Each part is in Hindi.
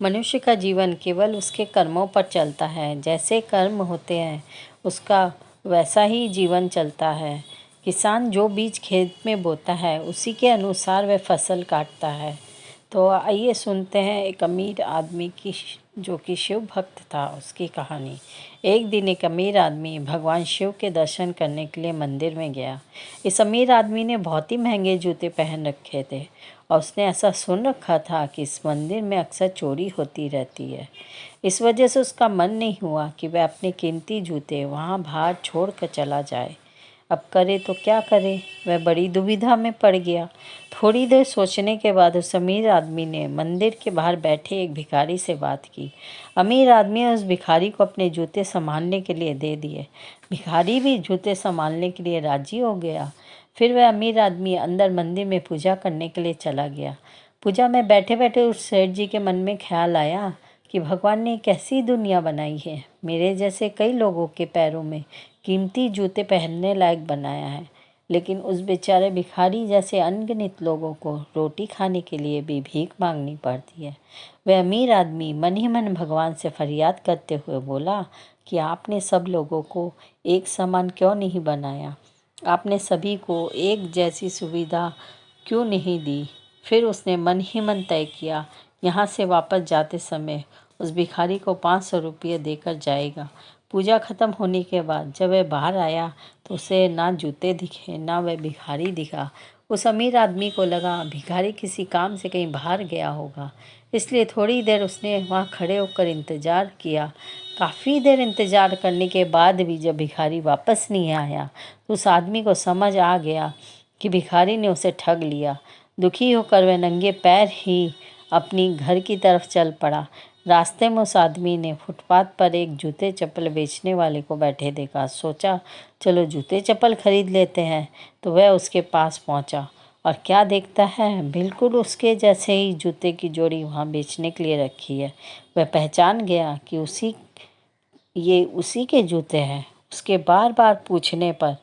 मनुष्य का जीवन केवल उसके कर्मों पर चलता है। जैसे कर्म होते हैं उसका वैसा ही जीवन चलता है। किसान जो बीज खेत में बोता है उसी के अनुसार वह फसल काटता है। तो आइए सुनते हैं एक अमीर आदमी की जो कि शिव भक्त था उसकी कहानी। एक दिन एक अमीर आदमी भगवान शिव के दर्शन करने के लिए मंदिर में गया। इस अमीर आदमी ने बहुत ही महंगे जूते पहन रखे थे और उसने ऐसा सुन रखा था कि इस मंदिर में अक्सर चोरी होती रहती है। इस वजह से उसका मन नहीं हुआ कि वह अपने कीमती जूते वहाँ बाहर छोड़ कर चला जाए। अब करे तो क्या करे, वह बड़ी दुविधा में पड़ गया। थोड़ी देर सोचने के बाद उस अमीर आदमी ने मंदिर के बाहर बैठे एक भिखारी से बात की। अमीर आदमी ने उस भिखारी को अपने जूते संभालने के लिए दे दिए। भिखारी भी जूते संभालने के लिए राजी हो गया। फिर वह अमीर आदमी अंदर मंदिर में पूजा करने के लिए चला गया। पूजा में बैठे बैठे उस सेठ जी के मन में ख्याल आया कि भगवान ने कैसी दुनिया बनाई है। मेरे जैसे कई लोगों के पैरों में कीमती जूते पहनने लायक बनाया है, लेकिन उस बेचारे भिखारी जैसे अनगिनत लोगों को रोटी खाने के लिए भी भीख मांगनी पड़ती है। वह अमीर आदमी मन ही मन भगवान से फरियाद करते हुए बोला कि आपने सब लोगों को एक समान क्यों नहीं बनाया? आपने सभी को एक जैसी सुविधा क्यों नहीं दी? फिर उसने मन ही मन तय किया, यहाँ से वापस जाते समय उस भिखारी को 500 रुपये देकर जाएगा। पूजा खत्म होने के बाद जब वह बाहर आया तो उसे ना जूते दिखे ना वह भिखारी दिखा। उस अमीर आदमी को लगा भिखारी किसी काम से कहीं बाहर गया होगा, इसलिए थोड़ी देर उसने वहाँ खड़े होकर इंतज़ार किया। काफ़ी देर इंतज़ार करने के बाद भी जब भिखारी वापस नहीं आया तो उस आदमी को समझ आ गया कि भिखारी ने उसे ठग लिया। दुखी होकर वह नंगे पैर ही अपनी घर की तरफ चल पड़ा। रास्ते में उस आदमी ने फुटपाथ पर एक जूते चप्पल बेचने वाले को बैठे देखा। सोचा चलो जूते चप्पल खरीद लेते हैं। तो वह उसके पास पहुंचा और क्या देखता है, बिल्कुल उसके जैसे ही जूते की जोड़ी वहां बेचने के लिए रखी है। वह पहचान गया कि ये उसी के जूते हैं। उसके बार बार पूछने पर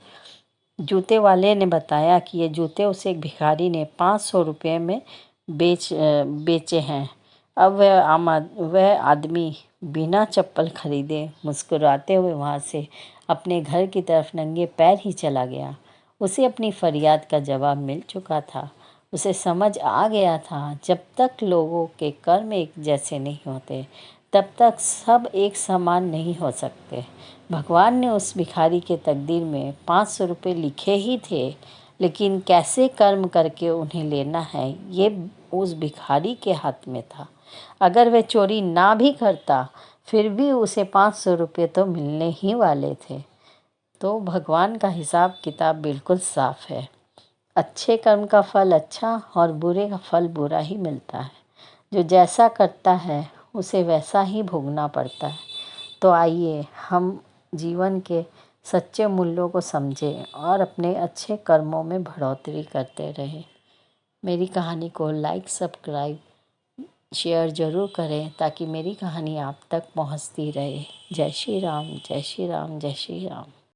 जूते वाले ने बताया कि ये जूते उसे एक भिखारी ने 500 रुपये में बेचे हैं। अब वह आदमी बिना चप्पल खरीदे मुस्कुराते हुए वहाँ से अपने घर की तरफ नंगे पैर ही चला गया। उसे अपनी फरियाद का जवाब मिल चुका था। उसे समझ आ गया था जब तक लोगों के कर्म एक जैसे नहीं होते तब तक सब एक समान नहीं हो सकते। भगवान ने उस भिखारी के तकदीर में 500 रुपये लिखे ही थे, लेकिन कैसे कर्म करके उन्हें लेना है ये उस भिखारी के हाथ में था। अगर वह चोरी ना भी करता फिर भी उसे 500 रुपये तो मिलने ही वाले थे। तो भगवान का हिसाब किताब बिल्कुल साफ है। अच्छे कर्म का फल अच्छा और बुरे का फल बुरा ही मिलता है। जो जैसा करता है उसे वैसा ही भोगना पड़ता है। तो आइए हम जीवन के सच्चे मूल्यों को समझें और अपने अच्छे कर्मों में बढ़ोतरी करते रहें। मेरी कहानी को लाइक सब्सक्राइब शेयर ज़रूर करें ताकि मेरी कहानी आप तक पहुंचती रहे। जय श्री राम, जय श्री राम, जय श्री राम।